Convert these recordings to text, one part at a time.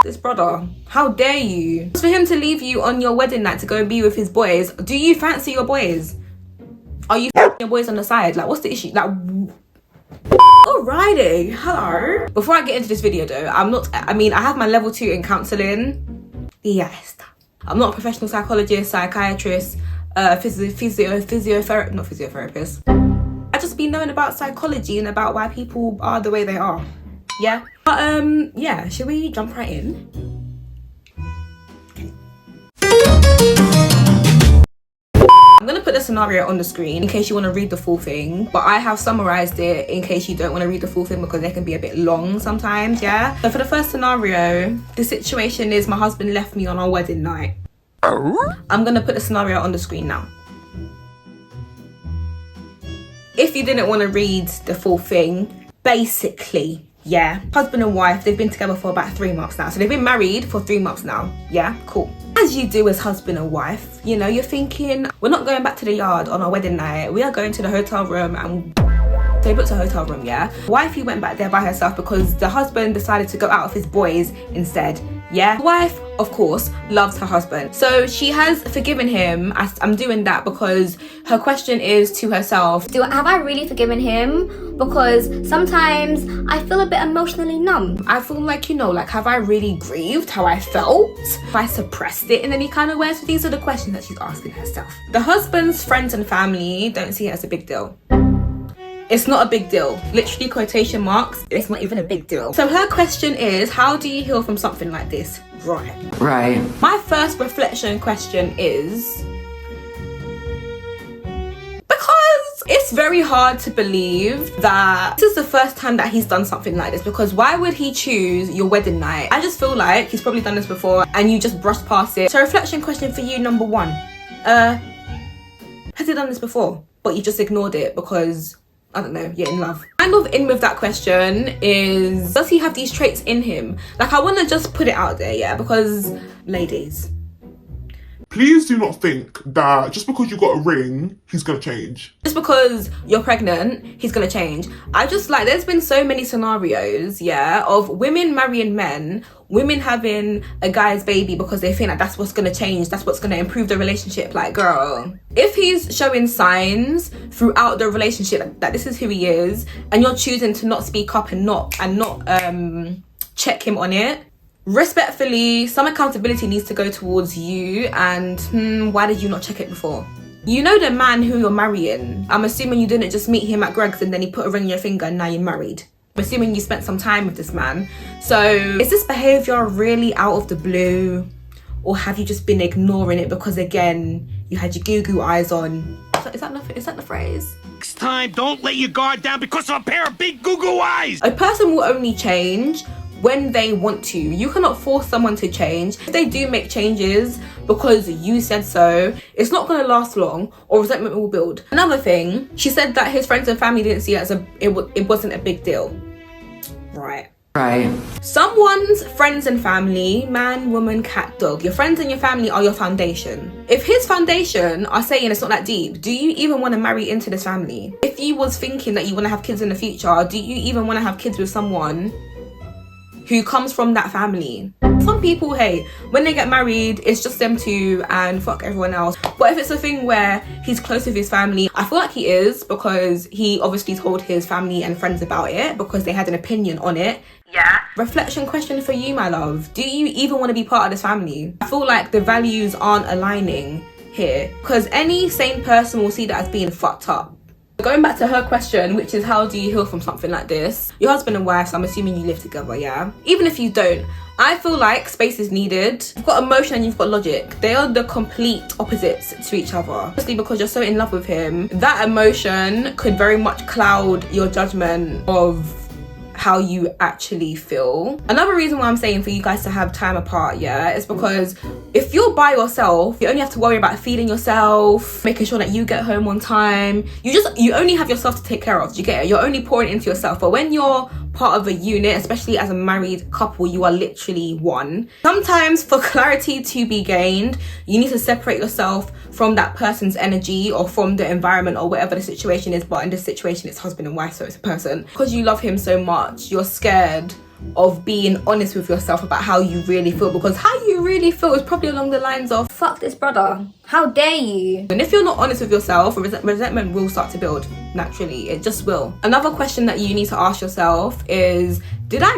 This brother, how dare you? Just for him to leave you on your wedding night to go and be with his boys. Do you fancy your boys? Are you your boys on the side? Like, what's the issue? Like, alrighty, hello. Before I get into this video though, I have my level 2 in counselling. Yes. I'm not a professional psychologist, psychiatrist, not physiotherapist. I just be knowing about psychology and about why people are the way they are. Yeah. But yeah, should we jump right in? Okay. I'm gonna put the scenario on the screen in case you want to read the full thing, but I have summarized it in case you don't want to read the full thing because they can be a bit long sometimes. Yeah. So for the first scenario, the situation is my husband left me on our wedding night. I'm gonna put the scenario on the screen now. If you didn't want to read the full thing, basically, yeah, husband and wife, they've been together for about 3 months now. So they've been married for 3 months now. Yeah, cool. As you do as husband and wife, you know, you're thinking, we're not going back to the yard on our wedding night. We are going to the hotel room, and they booked a hotel room, yeah? Wifey went back there by herself because the husband decided to go out with his boys instead. Yeah, the wife, of course, loves her husband, so she has forgiven him. I'm doing that because her question is to herself, have I really forgiven him? Because sometimes I feel a bit emotionally numb. I feel like, you know, like, have I really grieved how I felt? Have I suppressed it in any kind of way? So these are the questions that she's asking herself. The husband's friends and family don't see it as a big deal. It's not a big deal. Literally quotation marks. It's not even a big deal. So her question is, how do you heal from something like this? Right. My first reflection question is, because it's very hard to believe that this is the first time that he's done something like this, because why would he choose your wedding night? I just feel like he's probably done this before and you just brushed past it. So reflection question for you, number 1. Has he done this before? But you just ignored it because, I don't know, you're in love. Kind of in with that question is, does he have these traits in him? Like, I want to just put it out there, yeah, because ladies, please do not think that just because you got a ring, he's gonna change. Just because you're pregnant, he's gonna change. I just, like, there's been so many scenarios, yeah, of women marrying men, women having a guy's baby because they think that that's what's gonna change, that's what's gonna improve the relationship. Like, girl, if he's showing signs throughout the relationship that this is who he is, and you're choosing to not speak up and not check him on it, respectfully, some accountability needs to go towards you. And why did you not check it before? You know the man who you're marrying. I'm assuming you didn't just meet him at Greg's and then he put a ring on your finger and now you're married. I'm assuming you spent some time with this man. So is this behavior really out of the blue, or have you just been ignoring it because, again, you had your goo-goo eyes on? Is that the phrase? Next time, don't let your guard down because of a pair of big goo-goo eyes. A person will only change when they want to. You cannot force someone to change. If they do make changes because you said so, it's not going to last long, or resentment will build. Another thing, she said that his friends and family didn't see it as it wasn't a big deal. Right. Someone's friends and family, man, woman, cat, dog, your friends and your family are your foundation. If his foundation are saying it's not that deep, do you even want to marry into this family? If you was thinking that you want to have kids in the future, do you even want to have kids with someone who comes from that family? Some people, hey, when they get married, it's just them two and fuck everyone else. But if it's a thing where he's close with his family, I feel like he is, because he obviously told his family and friends about it because they had an opinion on it. Yeah. Reflection question for you, my love. Do you even want to be part of this family? I feel like the values aren't aligning here, because any sane person will see that as being fucked up. Going back to her question, which is, how do you heal from something like this? Your husband and wife, so I'm assuming you live together, yeah? Even if you don't, I feel like space is needed. You've got emotion and you've got logic. They are the complete opposites to each other. Especially because you're so in love with him, that emotion could very much cloud your judgment of how you actually feel. Another reason why I'm saying for you guys to have time apart, yeah, is because if you're by yourself, you only have to worry about feeding yourself, making sure that you get home on time. You only have yourself to take care of. Do you get it? You're only pouring into yourself. But when you're part of a unit, especially as a married couple, you are literally one. Sometimes for clarity to be gained, you need to separate yourself from that person's energy or from the environment or whatever the situation is. But in this situation, it's husband and wife, so it's a person. Because you love him so much, you're scared of being honest with yourself about how you really feel, because how you really feel is probably along the lines of Fuck this brother. How dare you? and if you're not honest with yourself, resentment will start to build naturally. It just will. Another question that you need to ask yourself is, what did I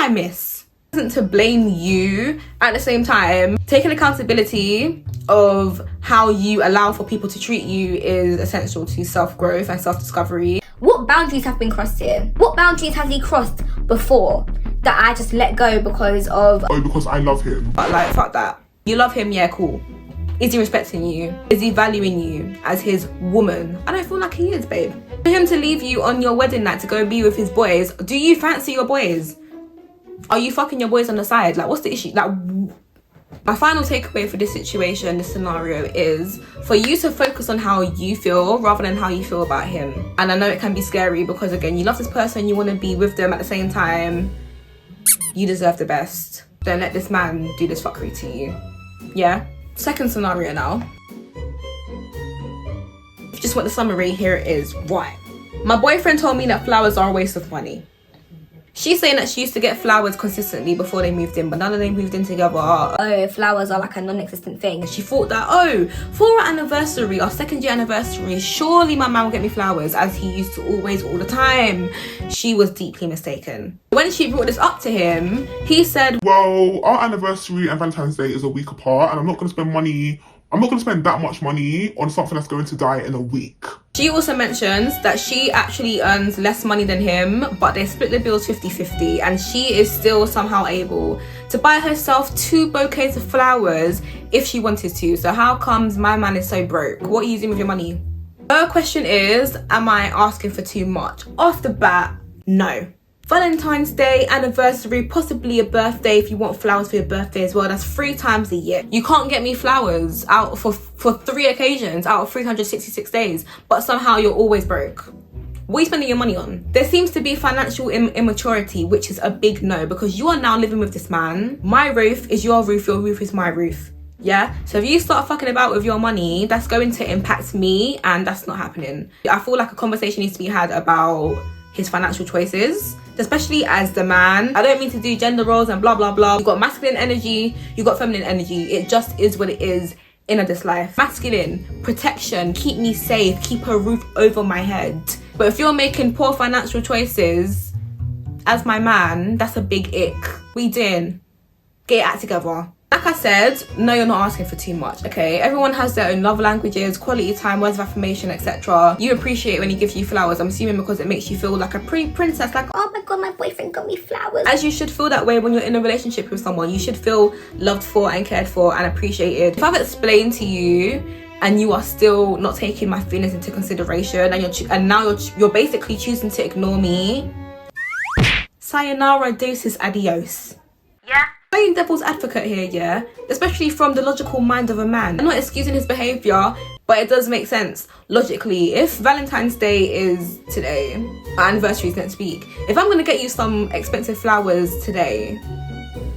miss? It isn't to blame you. At the same time, taking accountability of how you allow for people to treat you is essential to self-growth and self-discovery. What boundaries have been crossed here? What boundaries has he crossed before that I just let go because of... Oh, because I love him. But like, fuck that. You love him, yeah, cool. Is he respecting you? Is he valuing you as his woman? I don't feel like he is, babe. For him to leave you on your wedding night to go be with his boys, do you fancy your boys? Are you fucking your boys on the side? Like, what's the issue? Like, my final takeaway for this situation, this scenario, is for you to focus on how you feel rather than how you feel about him. And I know it can be scary because, again, you love this person, you want to be with them. At the same time, you deserve the best. Don't let this man do this fuckery to you. Yeah? Second scenario now. If you just want the summary, here it is. Right. My boyfriend told me that flowers are a waste of money. She's saying that she used to get flowers consistently before they moved in, but now that they moved in together, Oh, flowers are like a non-existent thing. she thought that, oh, for our anniversary, our 2nd year anniversary, surely my man will get me flowers, as he used to always, all the time. She was deeply mistaken. When she brought this up to him, he said, Well, our anniversary and Valentine's Day is a week apart, and I'm not going to spend that much money on something that's going to die in a week. She also mentions that she actually earns less money than him, but they split the bills 50-50, and she is still somehow able to buy herself 2 bouquets of flowers if she wanted to. So how comes my man is so broke? What are you doing with your money? Her question is, am I asking for too much? Off the bat, no. Valentine's Day, anniversary, possibly a birthday if you want flowers for your birthday as well. That's 3 times a year. You can't get me flowers out for 3 occasions out of 366 days, but somehow you're always broke. What are you spending your money on? There seems to be financial immaturity, which is a big no, because you are now living with this man. My roof is your roof is my roof. Yeah? So if you start fucking about with your money, that's going to impact me, and that's not happening. I feel like a conversation needs to be had about his financial choices, especially as the man. I don't mean to do gender roles and blah blah blah. You got masculine energy, you got feminine energy. It just is what it is in this life. Masculine, protection, keep me safe, keep a roof over my head. But if you're making poor financial choices as my man, that's a big ick. We doing? Get your act together. Like I said, no, you're not asking for too much, okay? Everyone has their own love languages, quality time, words of affirmation, etc. You appreciate when he gives you flowers, I'm assuming because it makes you feel like a pretty princess, like, Oh my god, my boyfriend got me flowers. as you should feel that way when you're in a relationship with someone. You should feel loved for and cared for and appreciated. If I've explained to you and you are still not taking my feelings into consideration, and now you're basically choosing to ignore me, sayonara, deuces, adios. Yeah. Playing devil's advocate here, yeah, especially from the logical mind of a man. I'm not excusing his behaviour, but it does make sense logically. If Valentine's Day is today, our anniversary is next week, if I'm gonna get you some expensive flowers today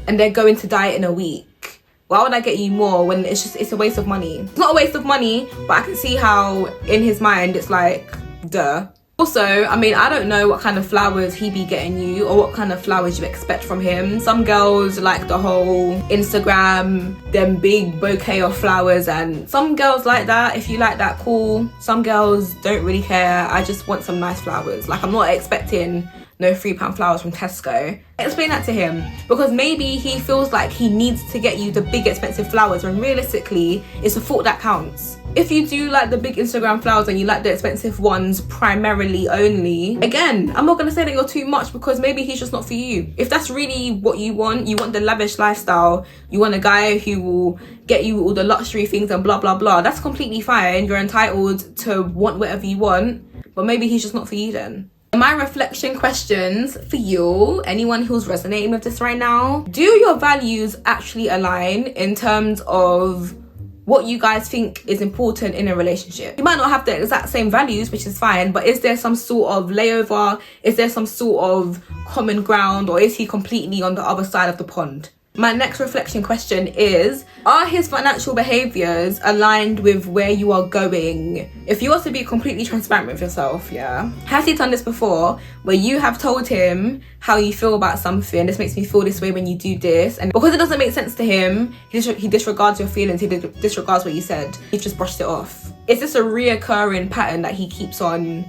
and they're going to die in a week, why would I get you more when it's a waste of money? It's not a waste of money, but I can see how in his mind it's like, duh. Also, I mean, I don't know what kind of flowers he be getting you or what kind of flowers you expect from him. Some girls like the whole Instagram, them big bouquet of flowers, and some girls like that. If you like that, cool. Some girls don't really care. I just want some nice flowers. Like, I'm not expecting no £3 flowers from Tesco. Explain that to him, because maybe he feels like he needs to get you the big expensive flowers when realistically it's the thought that counts. If you do like the big Instagram flowers and you like the expensive ones primarily only, again, I'm not gonna say that you're too much, because maybe he's just not for you. If that's really what you want the lavish lifestyle, you want a guy who will get you all the luxury things and blah blah blah, that's completely fine. You're entitled to want whatever you want, but maybe he's just not for you then. My reflection questions for you, anyone who's resonating with this right now: do your values actually align in terms of what you guys think is important in a relationship? You might not have the exact same values, which is fine, but is there some sort of layover? Is there some sort of common ground, or is he completely on the other side of the pond? My next reflection question is, are his financial behaviors aligned with where you are going? If you want to be completely transparent with yourself, yeah, has he done this before where you have told him how you feel about something? This makes me feel this way when you do this, and because it doesn't make sense to him, he disregards your feelings, he disregards what you said, you've just brushed it off. Is this a reoccurring pattern that he keeps on,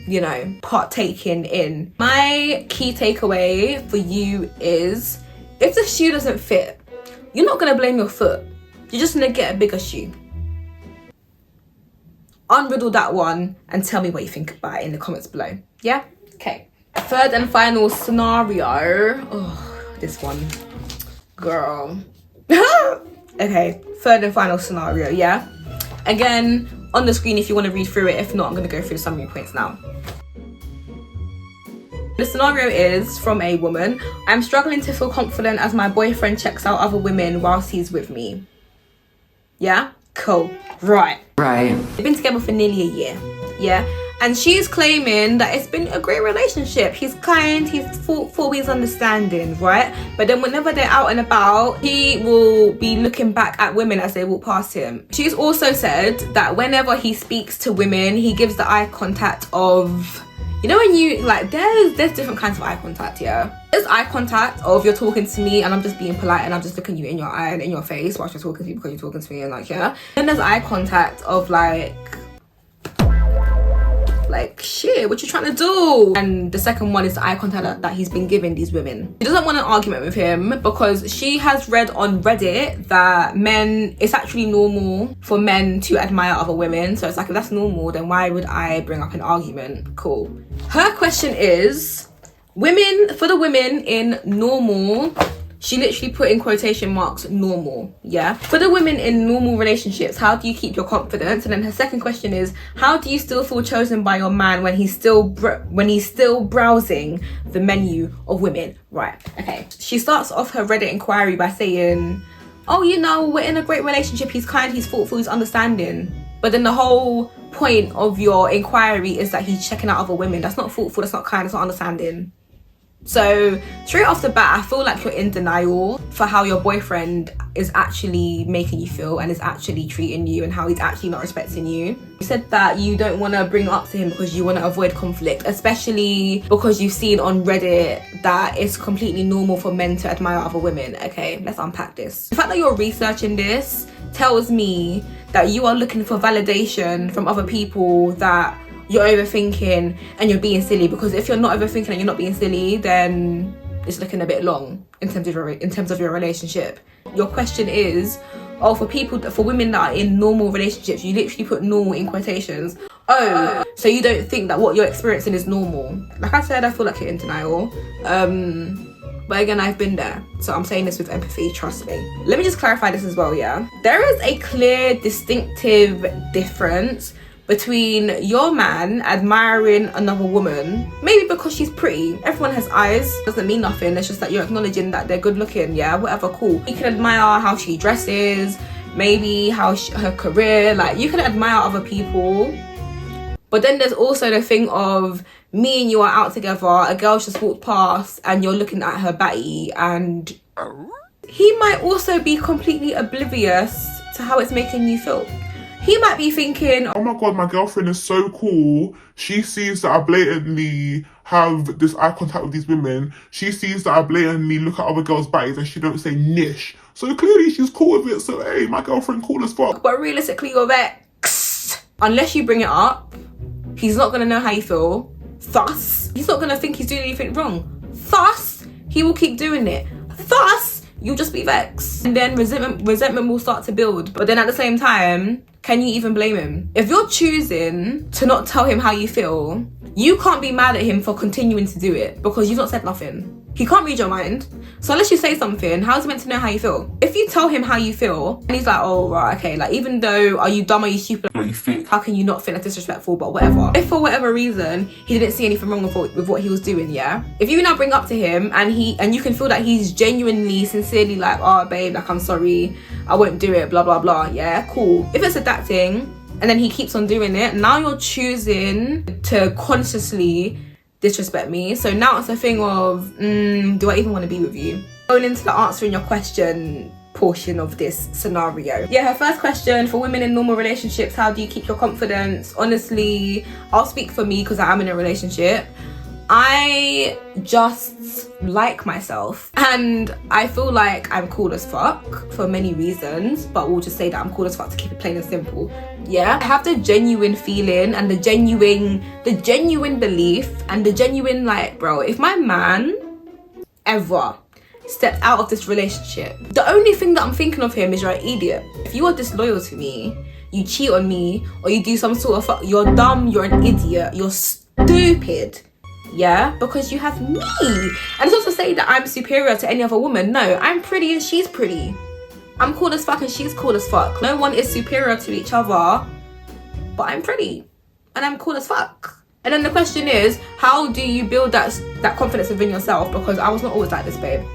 you know, partaking in? My key takeaway for you is, if the shoe doesn't fit, you're not going to blame your foot. You're just going to get a bigger shoe. Unriddle that one and tell me what you think about it in the comments below. Yeah? Okay. Third and final scenario. Oh, this one. Girl. Okay. Third and final scenario, yeah? Again, on the screen if you want to read through it. If not, I'm going to go through the summary points now. The scenario is from a woman. I'm struggling to feel confident as my boyfriend checks out other women whilst he's with me. Yeah? Cool. Right. They've been together for nearly a year. Yeah? And she's claiming that it's been a great relationship. He's kind, he's thoughtful, he's understanding, right? But then whenever they're out and about, he will be looking back at women as they walk past him. She's also said that whenever he speaks to women, he gives the eye contact of, you know, when you, like, there's different kinds of eye contact, yeah? There's eye contact of you're talking to me and I'm just being polite and I'm just looking you in your eye and in your face whilst you're talking to you because you're talking to me and like, yeah? Then there's eye contact of like, shit, what you trying to do? And the second one is the eye contact that he's been giving these women. She doesn't want an argument with him because she has read on Reddit that it's actually normal for men to admire other women. So it's like, if that's normal, then why would I bring up an argument? Cool. Her question is, for the women in normal, she literally put in quotation marks normal, yeah? For the women in normal relationships, how do you keep your confidence? And then her second question is, how do you still feel chosen by your man when he's still browsing the menu of women? Right, okay. She starts off her Reddit inquiry by saying, oh, you know, we're in a great relationship. He's kind, he's thoughtful, he's understanding. But then the whole point of your inquiry is that he's checking out other women. That's not thoughtful, that's not kind, that's not understanding. So straight off the bat, I feel like you're in denial for how your boyfriend is actually making you feel and is actually treating you and how he's actually not respecting you. You said that you don't want to bring it up to him because you want to avoid conflict, especially because you've seen on Reddit that it's completely normal for men to admire other women. Okay, let's unpack this. The fact that you're researching this tells me that you are looking for validation from other people that you're overthinking and you're being silly, because if you're not overthinking and you're not being silly, then it's looking a bit long in terms of your relationship. Your question is, for women that are in normal relationships, you literally put normal in quotations. Oh, so you don't think that what you're experiencing is normal? Like I said, I feel like you're in denial. But again, I've been there, so I'm saying this with empathy, trust me. Let me just clarify this as well, yeah? There is a clear, distinctive difference between your man admiring another woman, maybe because she's pretty. Everyone has eyes, doesn't mean nothing. It's just that you're acknowledging that they're good looking, yeah, whatever, cool. You can admire how she dresses, maybe her career, like you can admire other people. But then there's also the thing of me and you are out together, a girl's just walked past and you're looking at her batty, and he might also be completely oblivious to how it's making you feel. He might be thinking, oh my god, my girlfriend is so cool. She sees that I blatantly have this eye contact with these women. She sees that I blatantly look at other girls' bodies and she don't say niche. So clearly she's cool with it. So hey, my girlfriend cool as fuck. But realistically, you're vexed. Unless you bring it up, he's not going to know how you feel. Thus, he's not going to think he's doing anything wrong. Thus, he will keep doing it. Thus, you'll just be vexed. And then resentment will start to build. But then at the same time, can you even blame him? If you're choosing to not tell him how you feel, you can't be mad at him for continuing to do it because you've not said nothing. He can't read your mind. So unless you say something, how's he meant to know how you feel? If you tell him how you feel, and he's like, oh, right, okay, like even though, are you dumb, are you stupid? What you think? How can you not think that's disrespectful, but whatever. If for whatever reason, he didn't see anything wrong with what he was doing, yeah? If you now bring up to him and you can feel that he's genuinely, sincerely like, oh, babe, like, I'm sorry, I won't do it, blah, blah, blah, yeah, cool. If it's adapting and then he keeps on doing it, now you're choosing to consciously disrespect me. So now it's a thing of, do I even want to be with you? Going into the answering your question portion of this scenario. Yeah, her first question: for women in normal relationships, how do you keep your confidence? Honestly, I'll speak for me because I am in a relationship. I just like myself, and I feel like I'm cool as fuck for many reasons, but we'll just say that I'm cool as fuck to keep it plain and simple. Yeah, I have the genuine feeling and the genuine belief and the genuine, like, bro, if my man ever stepped out of this relationship, the only thing that I'm thinking of him is, you're an idiot. If you are disloyal to me, you cheat on me, or you do some sort of you're dumb, you're an idiot, you're stupid. Yeah, because you have me. And it's not to say that I'm superior to any other woman. No, I'm pretty and she's pretty. I'm cool as fuck and she's cool as fuck. No one is superior to each other, but I'm pretty and I'm cool as fuck. And then the question is, how do you build that confidence within yourself? Because I was not always like this, babe.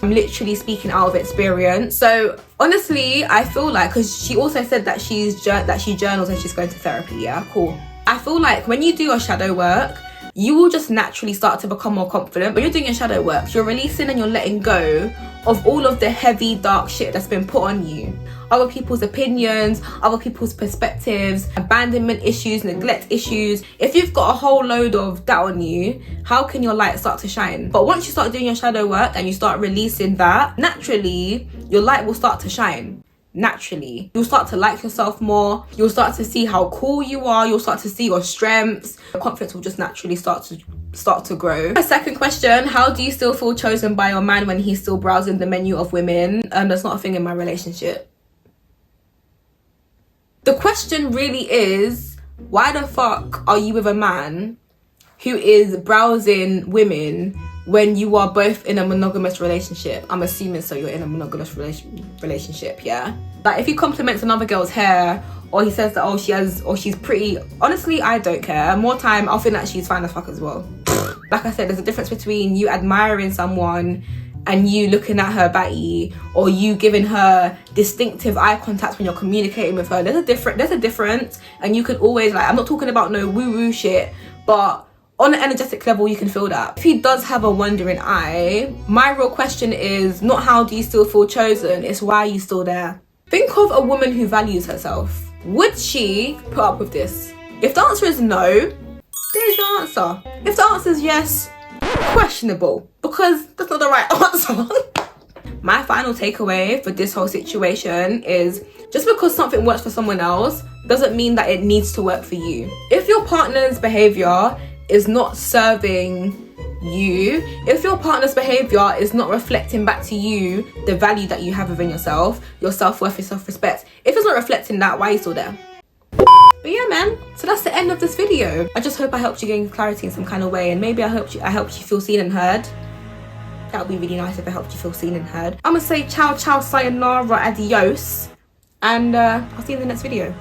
I'm literally speaking out of experience. So honestly, I feel like, because she also said that she journals and she's going to therapy. Yeah, cool. I feel like when you do your shadow work, you will just naturally start to become more confident. When you're doing your shadow work, you're releasing and you're letting go of all of the heavy, dark shit that's been put on you. Other people's opinions, other people's perspectives, abandonment issues, neglect issues. If you've got a whole load of that on you, how can your light start to shine? But once you start doing your shadow work and you start releasing that, naturally, your light will start to shine. Naturally, you'll start to like yourself more. You'll start to see how cool you are. You'll start to see your strengths. Your confidence will just naturally start to grow. A second question: how do you still feel chosen by your man when he's still browsing the menu of women? That's not a thing in my relationship. The question really is, why the fuck are you with a man who is browsing women when you are both in a monogamous relationship? I'm assuming so, you're in a monogamous relationship, yeah? Like, if he compliments another girl's hair, or he says that, oh, she's pretty, honestly, I don't care. More time, I'll think that she's fine as fuck as well. Like I said, there's a difference between you admiring someone and you looking at her batty, or you giving her distinctive eye contact when you're communicating with her. There's a difference, and you can always, like, I'm not talking about no woo-woo shit, but on an energetic level, you can feel that. If he does have a wandering eye, my real question is not how do you still feel chosen, it's why are you still there? Think of a woman who values herself. Would she put up with this? If the answer is no, there's your answer. If the answer is yes, questionable, because that's not the right answer. My final takeaway for this whole situation is, just because something works for someone else doesn't mean that it needs to work for you. If your partner's behavior is not serving you, if your partner's behavior is not reflecting back to you the value that you have within yourself, your self-worth, your self-respect, if it's not reflecting that, why are you still there? But yeah, man, so that's the end of this video. I just hope I helped you gain clarity in some kind of way, and maybe I helped you feel seen and heard. That would be really nice if I helped you feel seen and heard. I'm gonna say ciao, sayonara, adios, and I'll see you in the next video.